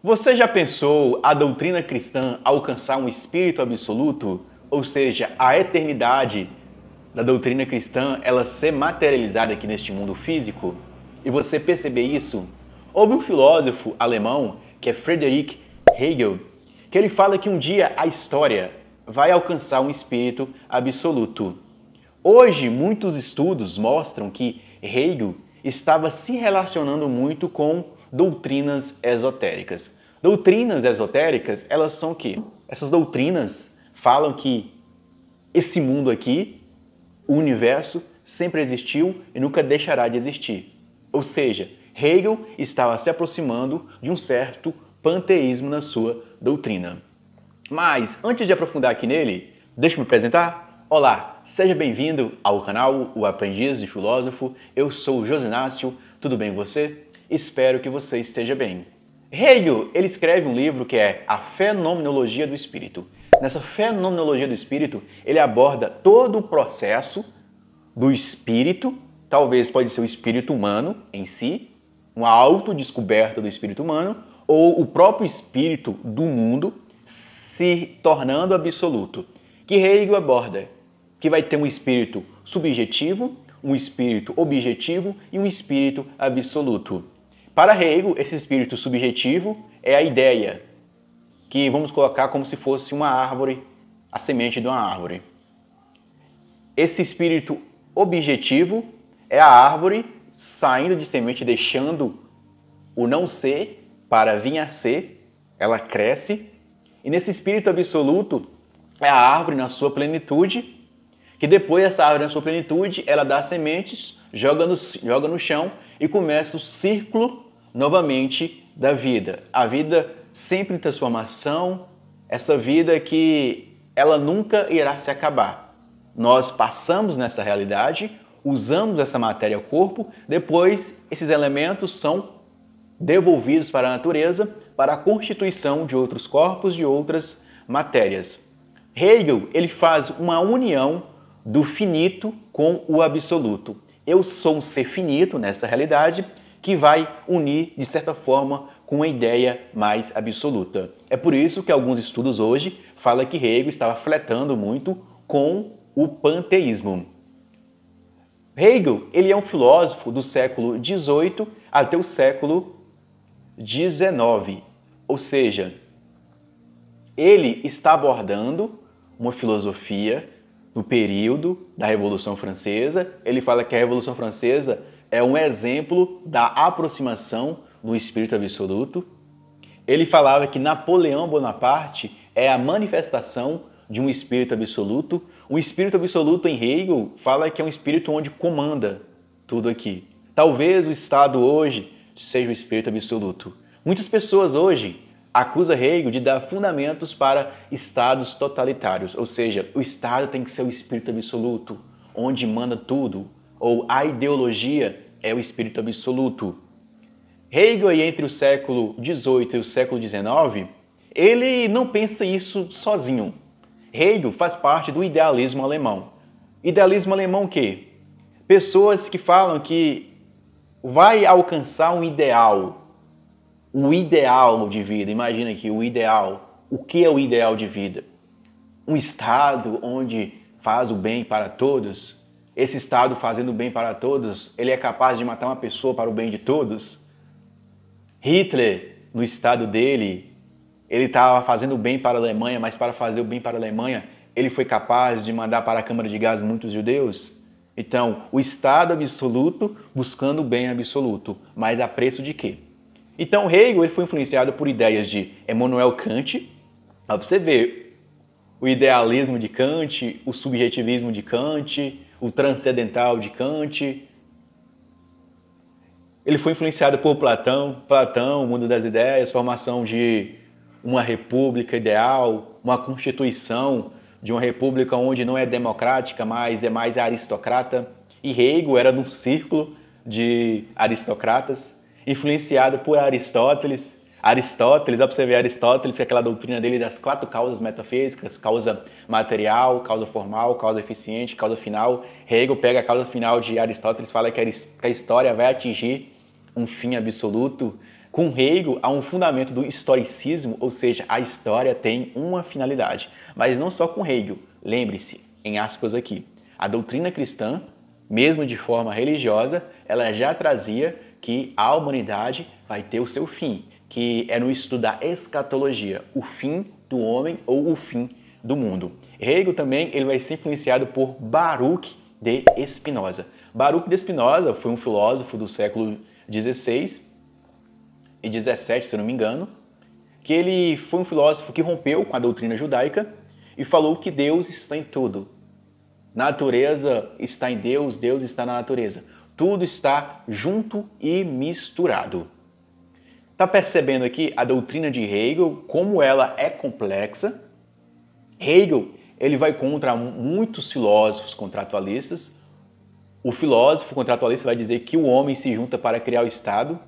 Você já pensou a doutrina cristã alcançar um espírito absoluto? Ou seja, a eternidade da doutrina cristã ela ser materializada aqui neste mundo físico? E você perceber isso? Houve um filósofo alemão, que é Friedrich Hegel, que ele fala que um dia a história vai alcançar um espírito absoluto. Hoje, muitos estudos mostram que Hegel estava se relacionando muito com doutrinas esotéricas. Doutrinas esotéricas, elas são o quê? Essas doutrinas falam que esse mundo aqui, o universo, sempre existiu e nunca deixará de existir. Ou seja, Hegel estava se aproximando de um certo panteísmo na sua doutrina. Mas, antes de aprofundar aqui nele, deixa eu me apresentar. Olá, seja bem-vindo ao canal O Aprendiz de Filósofo. Eu sou o Josinácio, tudo bem com você? Espero que você esteja bem. Hegel, ele escreve um livro que é A Fenomenologia do Espírito. Nessa Fenomenologia do Espírito, ele aborda todo o processo do espírito, talvez pode ser o espírito humano em si, uma autodescoberta do espírito humano, ou o próprio espírito do mundo se tornando absoluto. Que Hegel aborda que vai ter um espírito subjetivo, um espírito objetivo e um espírito absoluto. Para Hegel, esse espírito subjetivo é a ideia, que vamos colocar como se fosse uma árvore, a semente de uma árvore. Esse espírito objetivo é a árvore saindo de semente, deixando o não ser para vir a ser, ela cresce. E nesse espírito absoluto é a árvore na sua plenitude, que depois essa árvore na sua plenitude, ela dá sementes, joga no chão e começa o círculo novamente da vida. A vida sempre em transformação, essa vida que ela nunca irá se acabar. Nós passamos nessa realidade, usamos essa matéria-corpo, depois esses elementos são devolvidos para a natureza, para a constituição de outros corpos, de outras matérias. Hegel, ele faz uma união do finito com o absoluto. Eu sou um ser finito nessa realidade que vai unir, de certa forma, com uma ideia mais absoluta. É por isso que alguns estudos hoje falam que Hegel estava flertando muito com o panteísmo. Hegel, ele é um filósofo do século XVIII até o século XIX, ou seja, ele está abordando uma filosofia do período da Revolução Francesa. Ele fala que a Revolução Francesa é um exemplo da aproximação do espírito absoluto. Ele falava que Napoleão Bonaparte é a manifestação de um espírito absoluto. O espírito absoluto em Hegel fala que é um espírito onde comanda tudo aqui. Talvez o Estado hoje seja o espírito absoluto. Muitas pessoas hoje acusam Hegel de dar fundamentos para estados totalitários, ou seja, o Estado tem que ser o espírito absoluto, onde manda tudo, ou a ideologia é o espírito absoluto. Hegel, entre o século XVIII e o século XIX, ele não pensa isso sozinho. Hegel faz parte do idealismo alemão. Idealismo alemão o quê? Pessoas que falam que vai alcançar um ideal, o ideal de vida. Imagina aqui, o ideal. O que é o ideal de vida? Um estado onde faz o bem para todos. Esse estado fazendo o bem para todos, ele é capaz de matar uma pessoa para o bem de todos? Hitler, no estado dele, ele estava fazendo o bem para a Alemanha, mas para fazer o bem para a Alemanha, ele foi capaz de mandar para a Câmara de Gás muitos judeus? Então, o estado absoluto buscando o bem absoluto, mas a preço de quê? Então, Hegel ele foi influenciado por ideias de Immanuel Kant. Para você ver o idealismo de Kant, o subjetivismo de Kant, o transcendental de Kant. Ele foi influenciado por Platão, o mundo das ideias, formação de uma república ideal, uma constituição de uma república onde não é democrática, mas é mais aristocrata. E Hegel era num círculo de aristocratas, influenciado por Aristóteles. Aristóteles, observe Aristóteles, que é aquela doutrina dele das 4 causas metafísicas, causa material, causa formal, causa eficiente, causa final. Hegel pega a causa final de Aristóteles, fala que a história vai atingir um fim absoluto, Com Hegel, há um fundamento do historicismo, ou seja, a história tem uma finalidade. Mas não só com Hegel. Lembre-se, em aspas aqui, a doutrina cristã, mesmo de forma religiosa, ela já trazia que a humanidade vai ter o seu fim, que é no estudo da escatologia, o fim do homem ou o fim do mundo. Hegel também ele vai ser influenciado por Baruch de Spinoza. Baruch de Spinoza foi um filósofo do século XVI e XVII, se eu não me engano, que ele foi um filósofo que rompeu com a doutrina judaica e falou que Deus está em tudo. Natureza está em Deus, Deus está na natureza. Tudo está junto e misturado. Está percebendo aqui a doutrina de Hegel, como ela é complexa? Hegel ele vai contra muitos filósofos contratualistas. O filósofo contratualista vai dizer que o homem se junta para criar o Estado.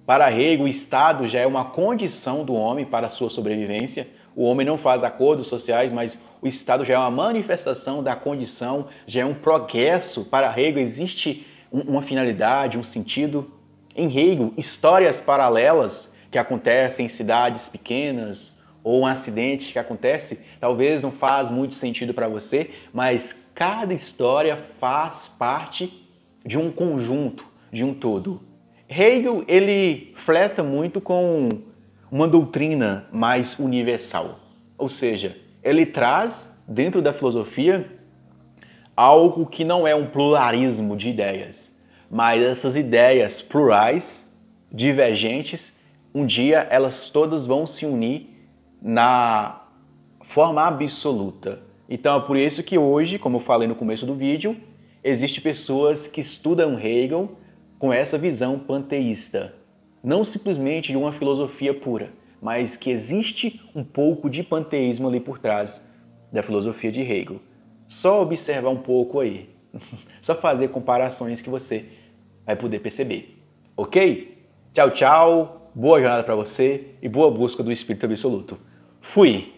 Para Hegel, o Estado já é uma condição do homem para a sua sobrevivência. O homem não faz acordos sociais, mas o Estado já é uma manifestação da condição, já é um progresso. Para Hegel existe uma finalidade, um sentido. Em Hegel, histórias paralelas que acontecem em cidades pequenas ou um acidente que acontece, talvez não faz muito sentido para você, mas cada história faz parte de um conjunto, de um todo. Hegel, ele fleta muito com uma doutrina mais universal, ou seja, ele traz dentro da filosofia algo que não é um pluralismo de ideias, mas essas ideias plurais, divergentes, um dia elas todas vão se unir na forma absoluta. Então é por isso que hoje, como eu falei no começo do vídeo, existem pessoas que estudam Hegel com essa visão panteísta. Não simplesmente de uma filosofia pura, mas que existe um pouco de panteísmo ali por trás da filosofia de Hegel. Só observar um pouco aí. Só fazer comparações que você vai poder perceber. Ok? Tchau, tchau. Boa jornada para você e boa busca do Espírito Absoluto. Fui!